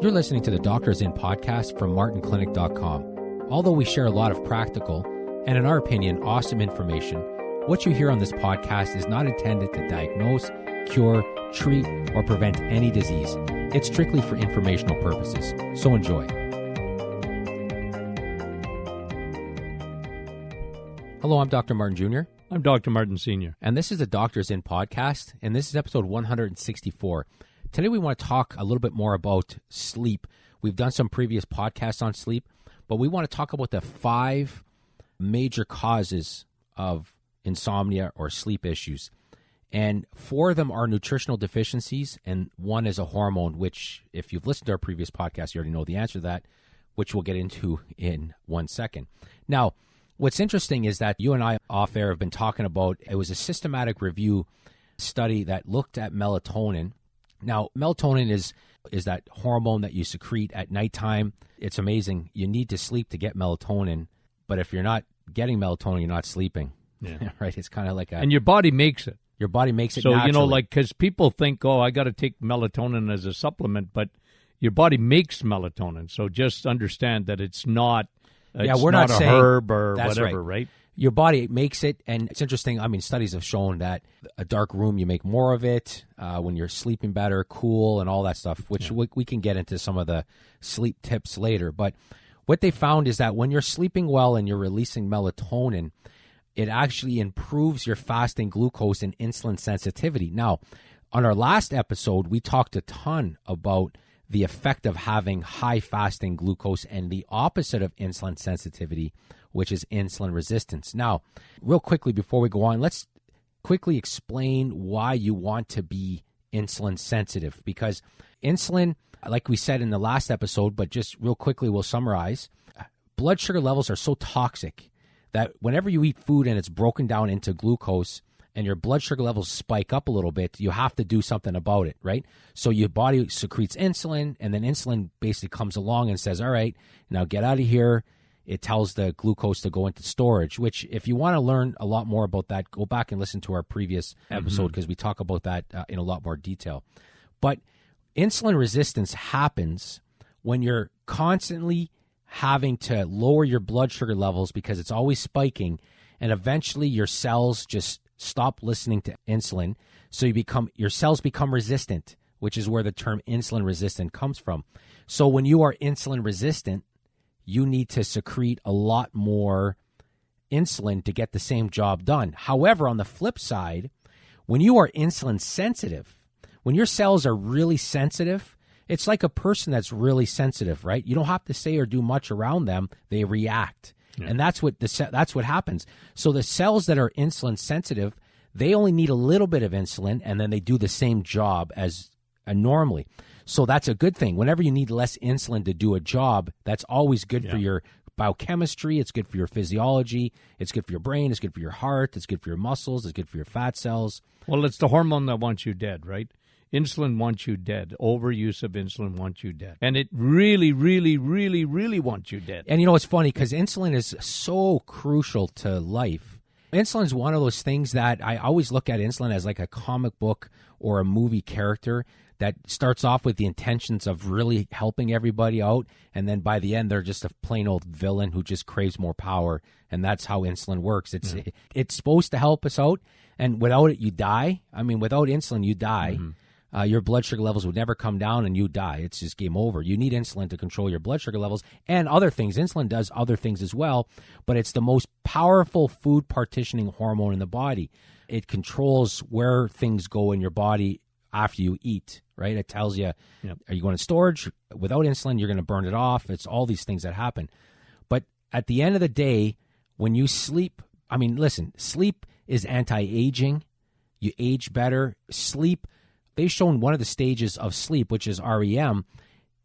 You're listening to the Doctors In podcast from martinclinic.com. Although we share a lot of practical and, in our opinion, awesome information, what you hear on this podcast is not intended to diagnose, cure, treat, or prevent any disease. It's strictly for informational purposes. So enjoy. Hello, I'm Dr. Martin Jr. I'm Dr. Martin Sr. And this is the Doctors In podcast, and this is episode 164. Today we want to talk a little bit more about sleep. We've done some previous podcasts on sleep, but we want to talk about the 5 major causes of insomnia or sleep issues. And 4 of them are nutritional deficiencies, and 1 is a hormone, which if you've listened to our previous podcast, you already know the answer to that, which we'll get into in 1 second. Now, what's interesting is that you and I off air have been talking about, it was a systematic review study that looked at melatonin. Now, melatonin is that hormone that you secrete at nighttime. It's amazing. You need to sleep to get melatonin, but if you're not getting melatonin, you're not sleeping. Yeah. Right? It's kind of like and your body makes it. Your body makes it so, naturally. because people think, I got to take melatonin as a supplement, but your body makes melatonin. So just understand that it's not, we're not a saying herb or that's whatever, right? Your body makes it, and it's interesting. I mean, studies have shown that a dark room, you make more of it when you're sleeping better, cool, and all that stuff, which we can get into some of the sleep tips later. But what they found is that when you're sleeping well and you're releasing melatonin, it actually improves your fasting glucose and insulin sensitivity. Now, on our last episode, we talked a ton about the effect of having high fasting glucose and the opposite of insulin sensitivity, which is insulin resistance. Now, real quickly before we go on, let's quickly explain why you want to be insulin sensitive. Because insulin, like we said in the last episode, but just real quickly we'll summarize, blood sugar levels are so toxic that whenever you eat food and it's broken down into glucose and your blood sugar levels spike up a little bit, you have to do something about it, right? So your body secretes insulin, and then insulin basically comes along and says, all right, now get out of here. It tells the glucose to go into storage, which if you want to learn a lot more about that, go back and listen to our previous episode because we talk about that in a lot more detail. But insulin resistance happens when you're constantly having to lower your blood sugar levels because it's always spiking, and eventually your cells just stop listening to insulin, so your cells become resistant, which is where the term insulin resistant comes from. So when you are insulin resistant, you need to secrete a lot more insulin to get the same job done. However, on the flip side, when you are insulin sensitive, when your cells are really sensitive, it's like a person that's really sensitive, right? You don't have to say or do much around them. They react. Yeah. And that's what happens. So the cells that are insulin sensitive, they only need a little bit of insulin, and then they do the same job as normally. So that's a good thing. Whenever you need less insulin to do a job, that's always good for your biochemistry. It's good for your physiology. It's good for your brain. It's good for your heart. It's good for your muscles. It's good for your fat cells. Well, it's the hormone that wants you dead, right? Insulin wants you dead. Overuse of insulin wants you dead. And it really, really, really, really wants you dead. And it's funny because insulin is so crucial to life. Insulin is one of those things that I always look at insulin as like a comic book or a movie character that starts off with the intentions of really helping everybody out, and then by the end they're just a plain old villain who just craves more power, and that's how insulin works. It's supposed to help us out, and without it you die. I mean, without insulin you die. Mm-hmm. Your blood sugar levels would never come down and you die. It's just game over. You need insulin to control your blood sugar levels and other things. Insulin does other things as well, but it's the most powerful food partitioning hormone in the body. It controls where things go in your body after you eat, right? It tells you, Are you going to storage? Without insulin, you're going to burn it off. It's all these things that happen. But at the end of the day, when you sleep, sleep is anti-aging. You age better. Sleep, they've shown one of the stages of sleep, which is REM,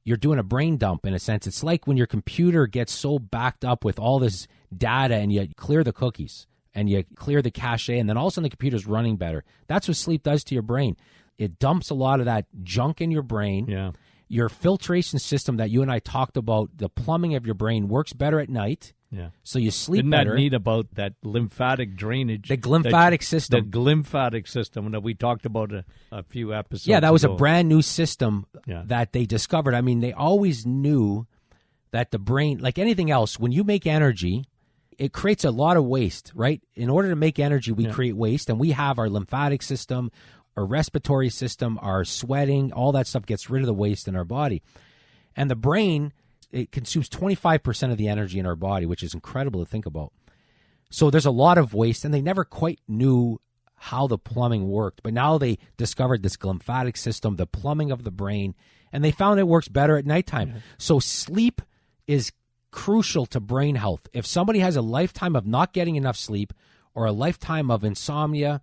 you're doing a brain dump in a sense. It's like when your computer gets so backed up with all this data and you clear the cookies and you clear the cache, and then all of a sudden the computer's running better. That's what sleep does to your brain. It dumps a lot of that junk in your brain. Yeah. Your filtration system that you and I talked about, the plumbing of your brain, works better at night. Yeah. So you sleep Isn't better. that neat about that lymphatic drainage? The lymphatic system. The lymphatic system that we talked about a few episodes Yeah, that was ago. a brand new system Yeah. that they discovered. I mean, they always knew that the brain, like anything else, when you make energy, it creates a lot of waste, right? In order to make energy, we create waste, and we have our lymphatic system, our respiratory system, our sweating, all that stuff gets rid of the waste in our body. And the brain, it consumes 25% of the energy in our body, which is incredible to think about. So there's a lot of waste, and they never quite knew how the plumbing worked. But now they discovered this lymphatic system, the plumbing of the brain, and they found it works better at nighttime. Yeah. So sleep is crucial to brain health. If somebody has a lifetime of not getting enough sleep or a lifetime of insomnia,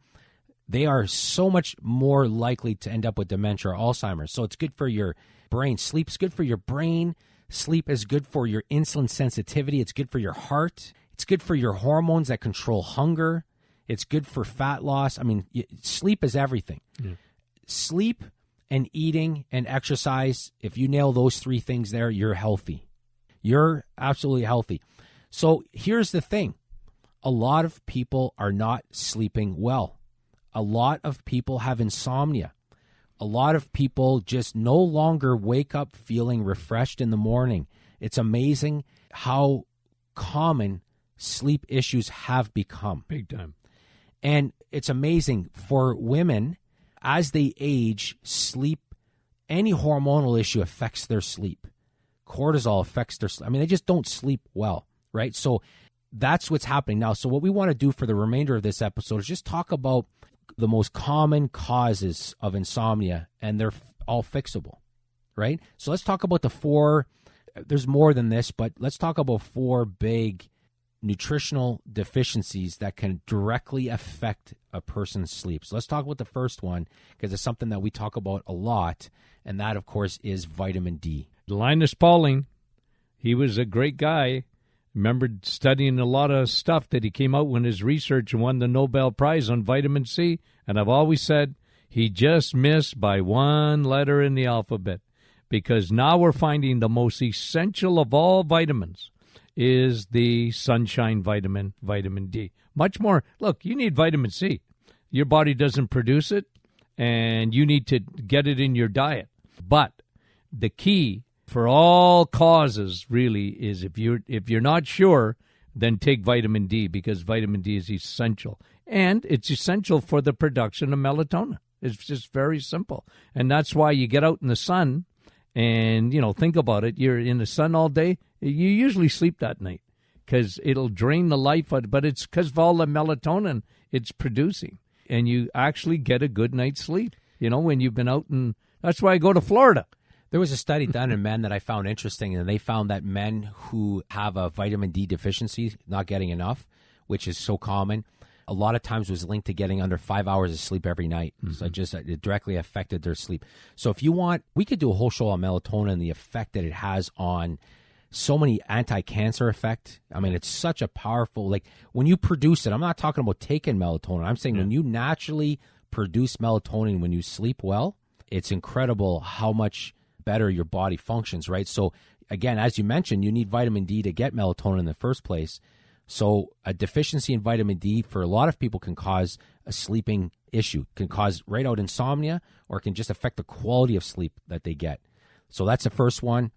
they are so much more likely to end up with dementia or Alzheimer's. So it's good for your brain. Sleep's good for your brain. Sleep is good for your insulin sensitivity. It's good for your heart. It's good for your hormones that control hunger. It's good for fat loss. I mean, sleep is everything. Yeah. Sleep and eating and exercise, if you nail those three things there, you're healthy. You're absolutely healthy. So here's the thing. A lot of people are not sleeping well. A lot of people have insomnia. A lot of people just no longer wake up feeling refreshed in the morning. It's amazing how common sleep issues have become. Big time. And it's amazing for women, as they age, sleep, any hormonal issue affects their sleep. Cortisol affects their sleep. I mean, they just don't sleep well, right? So that's what's happening now. So what we want to do for the remainder of this episode is just talk about the most common causes of insomnia, and they're all fixable, right? So let's talk about the four. There's more than this, but let's talk about four big nutritional deficiencies that can directly affect a person's sleep. So let's talk about the first one, because it's something that we talk about a lot, and that, of course, is vitamin D. Linus Pauling, he was a great guy. Remembered studying a lot of stuff that he came out when his research won the Nobel Prize on vitamin C. And I've always said he just missed by one letter in the alphabet, because now we're finding the most essential of all vitamins is the sunshine vitamin, vitamin D. Much more. Look, you need vitamin C. Your body doesn't produce it, and you need to get it in your diet. But the key for all causes really is if you're not sure, then take vitamin D, because vitamin D is essential. And it's essential for the production of melatonin. It's just very simple. And that's why you get out in the sun and, think about it. You're in the sun all day. You usually sleep that night because it'll drain the life out. But it's because of all the melatonin it's producing. And you actually get a good night's sleep, when you've been out. And that's why I go to Florida. There was a study done in men that I found interesting, and they found that men who have a vitamin D deficiency, not getting enough, which is so common, a lot of times was linked to getting under 5 hours of sleep every night. Mm-hmm. So it directly affected their sleep. So if you want, we could do a whole show on melatonin and the effect that it has on so many anti-cancer effect. I mean, it's such a powerful, like when you produce it, I'm not talking about taking melatonin. I'm saying when you naturally produce melatonin when you sleep well, it's incredible how much better your body functions, right? So again, as you mentioned, you need vitamin D to get melatonin in the first place. So a deficiency in vitamin D for a lot of people can cause a sleeping issue, can cause right out insomnia, or can just affect the quality of sleep that they get. So that's the first one,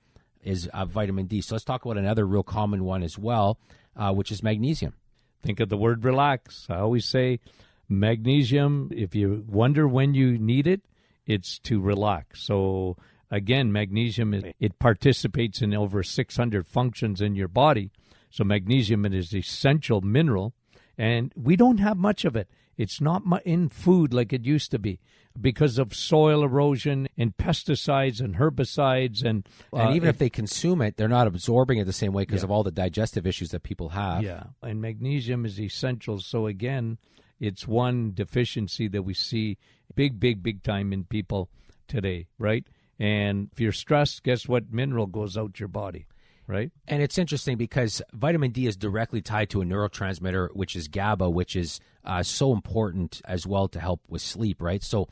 is vitamin D. So let's talk about another real common one as well, which is magnesium. Think of the word relax. I always say magnesium, if you wonder when you need it, it's to relax. So again, magnesium, it participates in over 600 functions in your body. So magnesium is an essential mineral, and we don't have much of it. It's not in food like it used to be because of soil erosion and pesticides and herbicides. And even if they consume it, they're not absorbing it the same way because of all the digestive issues that people have. Yeah, and magnesium is essential. So again, it's one deficiency that we see big time in people today, right? And if you're stressed, guess what mineral goes out your body, right? And it's interesting because vitamin D is directly tied to a neurotransmitter, which is GABA, which is so important as well to help with sleep, right? So,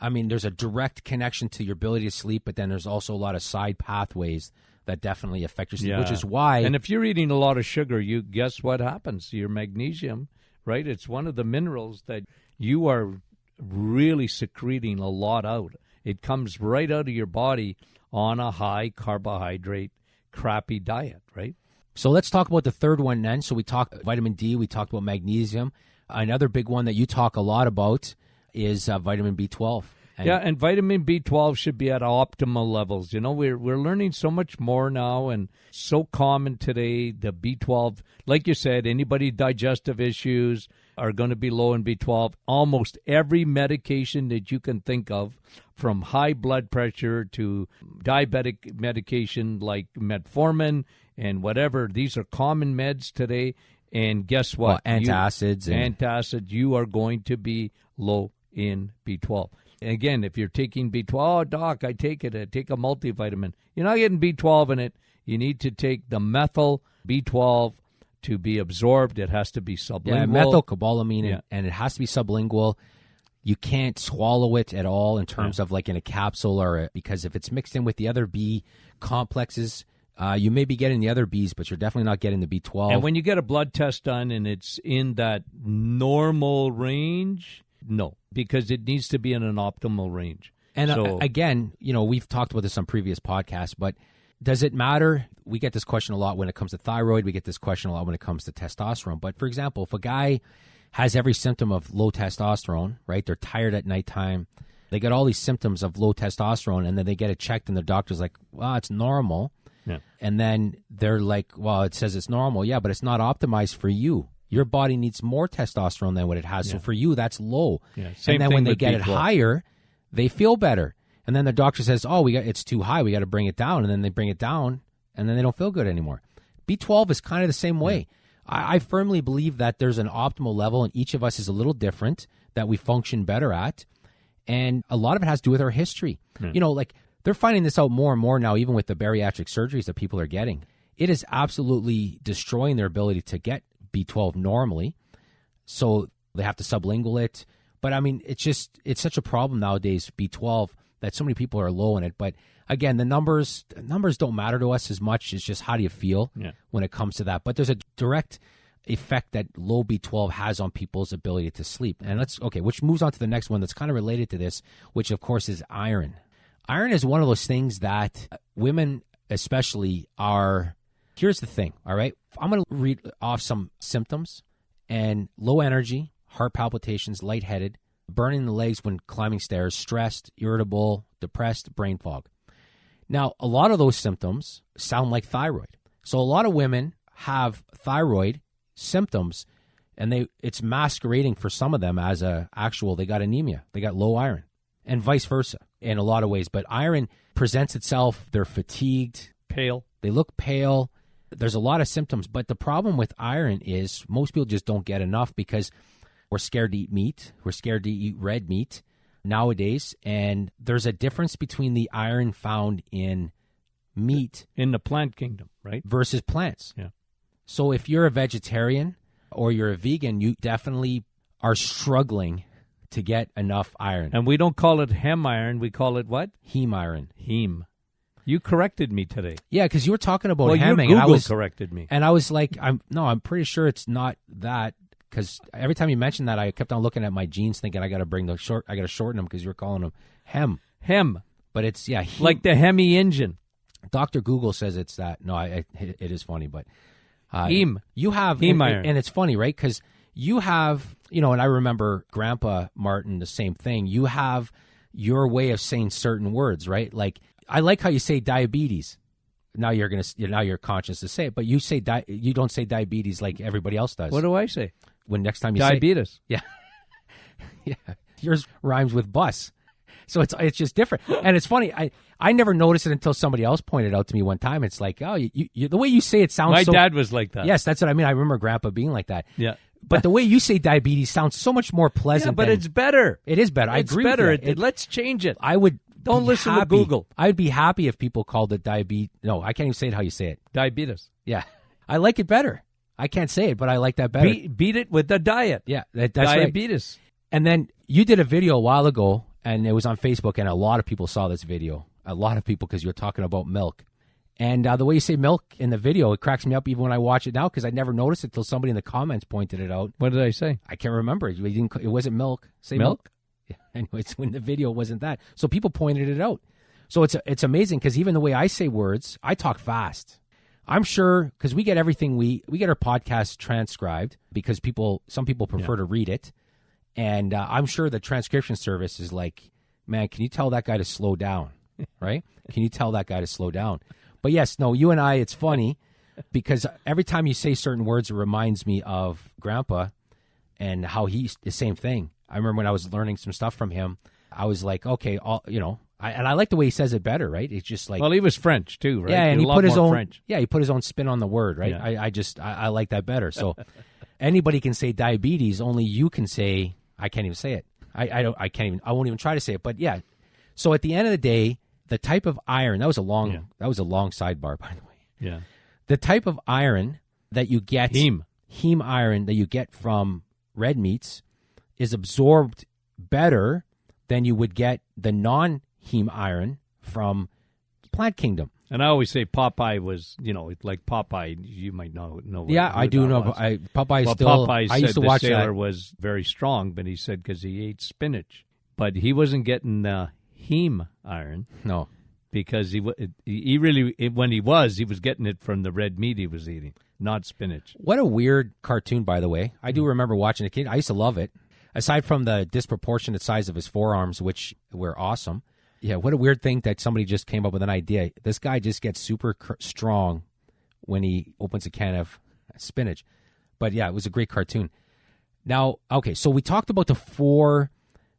I mean, there's a direct connection to your ability to sleep, but then there's also a lot of side pathways that definitely affect your sleep, which is why. And if you're eating a lot of sugar, you guess what happens? Your magnesium, right? It's one of the minerals that you are really secreting a lot out. It comes right out of your body on a high carbohydrate, crappy diet, right? So let's talk about the third one then. So we talked vitamin D, we talked about magnesium. Another big one that you talk a lot about is vitamin B12. And vitamin B12 should be at optimal levels. You know, we're learning so much more now, and so common today, the B12. Like you said, anybody with digestive issues are going to be low in B12. Almost every medication that you can think of, from high blood pressure to diabetic medication like metformin and whatever, these are common meds today. And guess what? Well, antacids. Antacid, you are going to be low in B12. Again, if you're taking B12, oh, doc, I take it. I take a multivitamin. You're not getting B12 in it. You need to take the methyl B12 to be absorbed. It has to be sublingual. Yeah, methylcobalamin, and it has to be sublingual. You can't swallow it at all in terms of like in a capsule because if it's mixed in with the other B complexes, you may be getting the other Bs, but you're definitely not getting the B12. And when you get a blood test done and it's in that normal range, no, because it needs to be in an optimal range. And again, we've talked about this on previous podcasts, but does it matter? We get this question a lot when it comes to thyroid. We get this question a lot when it comes to testosterone. But for example, if a guy has every symptom of low testosterone, right? They're tired at nighttime. They got all these symptoms of low testosterone, and then they get it checked, and the doctor's like, well, it's normal. Yeah. And then they're like, well, it says it's normal. Yeah, but it's not optimized for you. Your body needs more testosterone than what it has. Yeah. So for you, that's low. Yeah. And then when they get it higher, they feel better. And then the doctor says, oh, it's too high. We got to bring it down. And then they bring it down, and then they don't feel good anymore. B12 is kind of the same way. I firmly believe that there's an optimal level, and each of us is a little different that we function better at. And a lot of it has to do with our history. Like they're finding this out more and more now, even with the bariatric surgeries that people are getting. It is absolutely destroying their ability to get B12 normally. So they have to sublingual it. But I mean, it's such a problem nowadays, B12, that so many people are low in it. But again, the numbers don't matter to us as much. It's just how do you feel when it comes to that. But there's a direct effect that low B12 has on people's ability to sleep. And which moves on to the next one that's kind of related to this, which of course is iron. Iron is one of those things that women especially are. Here's the thing, all right? I'm going to read off some symptoms: and low energy, heart palpitations, lightheaded, burning in the legs when climbing stairs, stressed, irritable, depressed, brain fog. Now, a lot of those symptoms sound like thyroid. So a lot of women have thyroid symptoms, and it's masquerading for some of them as they got anemia, they got low iron, and vice versa in a lot of ways. But iron presents itself, they're fatigued, pale, they look pale. There's a lot of symptoms, but the problem with iron is most people just don't get enough because we're scared to eat meat. We're scared to eat red meat nowadays, and there's a difference between the iron found in meat in the plant kingdom, right, versus plants. Yeah. So if you're a vegetarian or you're a vegan, you definitely are struggling to get enough iron. And we don't call it hem iron. We call it what? Heme iron. Heme. You corrected me today. Yeah, because you were talking about hemming. Well, your Google corrected me. And I was like, I'm pretty sure it's not that, because every time you mentioned that, I kept on looking at my jeans thinking I got to shorten them because you were calling them hem. Hem. But it's, like the Hemi engine. Dr. Google says it's that. No, it is funny, but. Heme. You have, heme iron. And it's funny, right? Because you have, and I remember Grandpa Martin, the same thing. You have your way of saying certain words, right? Like, I like how you say diabetes. Now you're conscious to say it, but you you don't say diabetes like everybody else does. What do I say? When next time you diabetes? Yeah. Yours rhymes with bus, so it's just different. And it's funny. I never noticed it until somebody else pointed out to me one time. It's like, oh, you the way you say it sounds. My dad was like that. Yes, that's what I mean. I remember Grandpa being like that. Yeah. But the way you say diabetes sounds so much more pleasant. Yeah, but it's better. It is better. I agree. It's better. With that. Let's change it. I would. Don't listen to Google. I'd be happy if people called it diabetes. No, I can't even say it how you say it. Diabetes. Yeah. I like it better. I can't say it, but I like that better. Beat it with the diet. Yeah, that's diabetes. Right. And then you did a video a while ago, and it was on Facebook, and a lot of people saw this video. A lot of people, because you were talking about milk. And the way you say milk in the video, it cracks me up even when I watch it now because I never noticed it till somebody in the comments pointed it out. What did I say? I can't remember. It wasn't milk. Say milk? Yeah. Anyways, when the video wasn't that. So people pointed it out. So it's amazing because even the way I say words, I talk fast. I'm sure because we get everything we get our podcast transcribed because some people prefer to read it. And I'm sure the transcription service is like, man, can you tell that guy to slow down? Right? Can you tell that guy to slow down? But yes, no, you and I, it's funny because every time you say certain words, it reminds me of Grandpa and how he's the same thing. I remember when I was learning some stuff from him, I was like, okay, and I like the way he says it better, right? It's just like, well, he was French too, right? Yeah, and he put his own French. Yeah, he put his own spin on the word, right? Yeah. I like that better. So anybody can say diabetes, only you can say I can't even say it. I won't even try to say it. But yeah. So at the end of the day, the type of iron, that was a long sidebar, by the way. Yeah. The type of iron that you get, heme iron that you get from red meats is absorbed better than you would get the non-heme iron from plant kingdom. And I always say Popeye was, like Popeye, you might know. Yeah, I do know. Popeye still. Popeye I used to watch the sailor that. Was very strong, but he said because he ate spinach, but he wasn't getting heme iron. No, because he really when he was getting it from the red meat he was eating, not spinach. What a weird cartoon, by the way. I do remember watching it. I used to love it. Aside from the disproportionate size of his forearms, which were awesome. Yeah, what a weird thing that somebody just came up with an idea. This guy just gets super strong when he opens a can of spinach. But yeah, it was a great cartoon. Now, okay, so we talked about the 4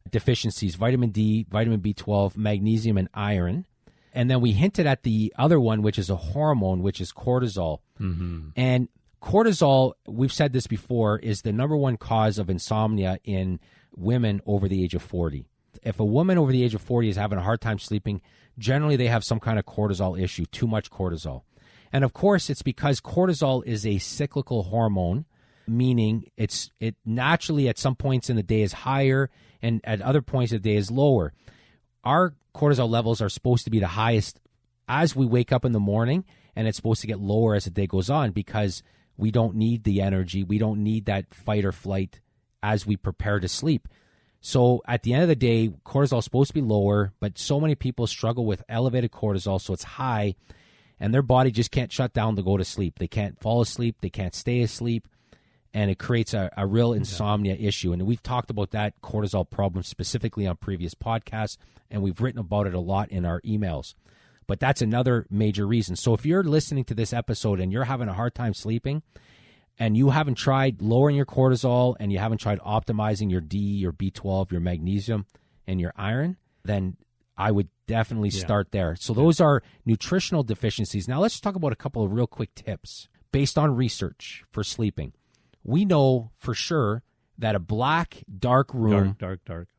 deficiencies: vitamin D, vitamin B12, magnesium, and iron. And then we hinted at the other one, which is a hormone, which is cortisol. Mm-hmm. And cortisol, we've said this before, is the number one cause of insomnia in women over the age of 40. If a woman over the age of 40 is having a hard time sleeping, generally they have some kind of cortisol issue, too much cortisol. And of course, it's because cortisol is a cyclical hormone, meaning it naturally at some points in the day is higher and at other points of the day is lower. Our cortisol levels are supposed to be the highest as we wake up in the morning, and it's supposed to get lower as the day goes on because we don't need the energy. We don't need that fight or flight as we prepare to sleep. So at the end of the day, cortisol is supposed to be lower, but so many people struggle with elevated cortisol, so it's high, and their body just can't shut down to go to sleep. They can't fall asleep. They can't stay asleep, and it creates a real insomnia issue. And we've talked about that cortisol problem specifically on previous podcasts, and we've written about it a lot in our emails. But that's another major reason. So if you're listening to this episode and you're having a hard time sleeping, and you haven't tried lowering your cortisol and you haven't tried optimizing your D, your B12, your magnesium, and your iron, then I would definitely start there. So those are nutritional deficiencies. Now let's talk about a couple of real quick tips based on research for sleeping. We know for sure that a black, dark room dark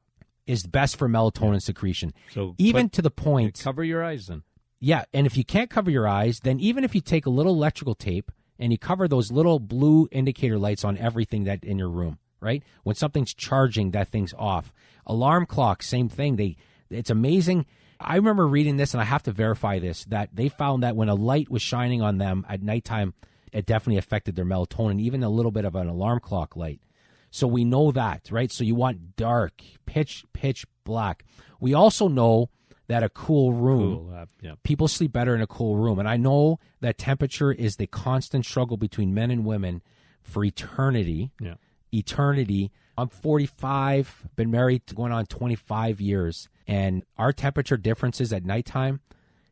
is best for melatonin secretion. So even to the point... Cover your eyes then. Yeah, and if you can't cover your eyes, then even if you take a little electrical tape and you cover those little blue indicator lights on everything that in your room, right? When something's charging, that thing's off. Alarm clock, same thing. It's amazing. I remember reading this, and I have to verify this, that they found that when a light was shining on them at nighttime, it definitely affected their melatonin, even a little bit of an alarm clock light. So we know that, right? So you want dark, pitch black. We also know that a cool room, people sleep better in a cool room. And I know that temperature is the constant struggle between men and women for eternity. Yeah. Eternity. I'm 45, been married going on 25 years, and our temperature differences at nighttime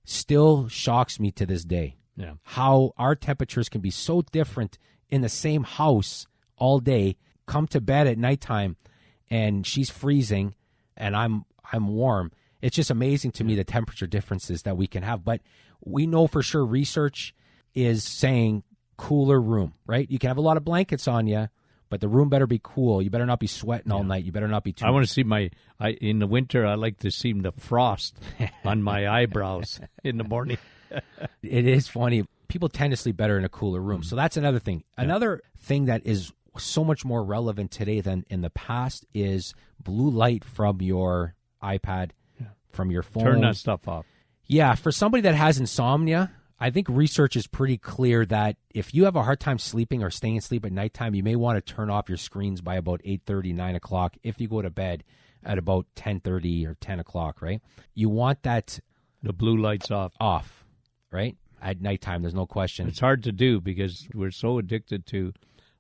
still shocks me to this day. Yeah. How our temperatures can be so different in the same house all day, come to bed at nighttime, and she's freezing, and I'm warm. It's just amazing to me the temperature differences that we can have. But we know for sure research is saying cooler room, right? You can have a lot of blankets on you, but the room better be cool. You better not be sweating all night. You better not be too... I want to see in the winter, I like to see the frost on my eyebrows in the morning. It is funny. People tend to sleep better in a cooler room. So that's another thing. Yeah. Another thing that is so much more relevant today than in the past is blue light from your iPad, from your phone. Turn that stuff off. Yeah, for somebody that has insomnia, I think research is pretty clear that if you have a hard time sleeping or staying asleep at nighttime, you may want to turn off your screens by about 8:30, 9 o'clock if you go to bed at about 10:30 or 10 o'clock, right? You want that... The blue lights off, right? At nighttime, there's no question. It's hard to do because we're so addicted to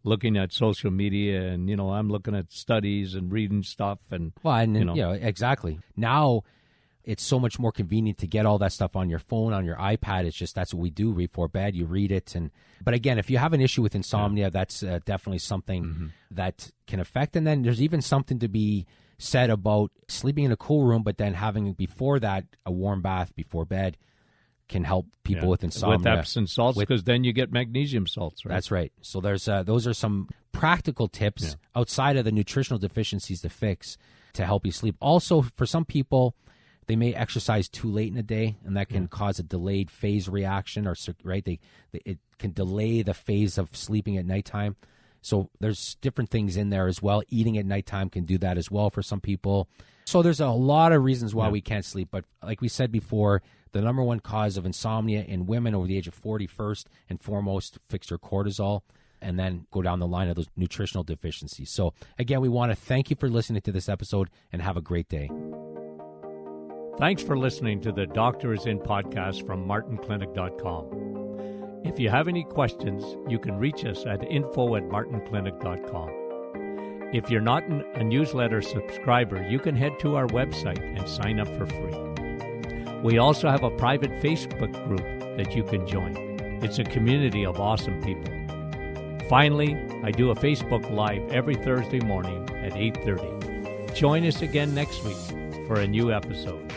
looking at social media, and I'm looking at studies and reading stuff, and exactly. Now it's so much more convenient to get all that stuff on your phone, on your iPad. It's just that's what we do before bed. You read it, but again, if you have an issue with insomnia, that's definitely something that can affect. And then there's even something to be said about sleeping in a cool room, but then having before that a warm bath before bed can help people with insomnia. With Epsom salts, because then you get magnesium salts, right? That's right. So there's those are some practical tips outside of the nutritional deficiencies to fix to help you sleep. Also, for some people, they may exercise too late in the day, and that can cause a delayed phase reaction, it can delay the phase of sleeping at nighttime. So there's different things in there as well. Eating at nighttime can do that as well for some people. So there's a lot of reasons why we can't sleep. But like we said before, the number one cause of insomnia in women over the age of 40, first and foremost, fix your cortisol, and then go down the line of those nutritional deficiencies. So again, we want to thank you for listening to this episode, and have a great day. Thanks for listening to the Doctor Is In podcast from martinclinic.com. If you have any questions, you can reach us at info@martinclinic.com. If you're not a newsletter subscriber, you can head to our website and sign up for free. We also have a private Facebook group that you can join. It's a community of awesome people. Finally, I do a Facebook Live every Thursday morning at 8:30. Join us again next week for a new episode.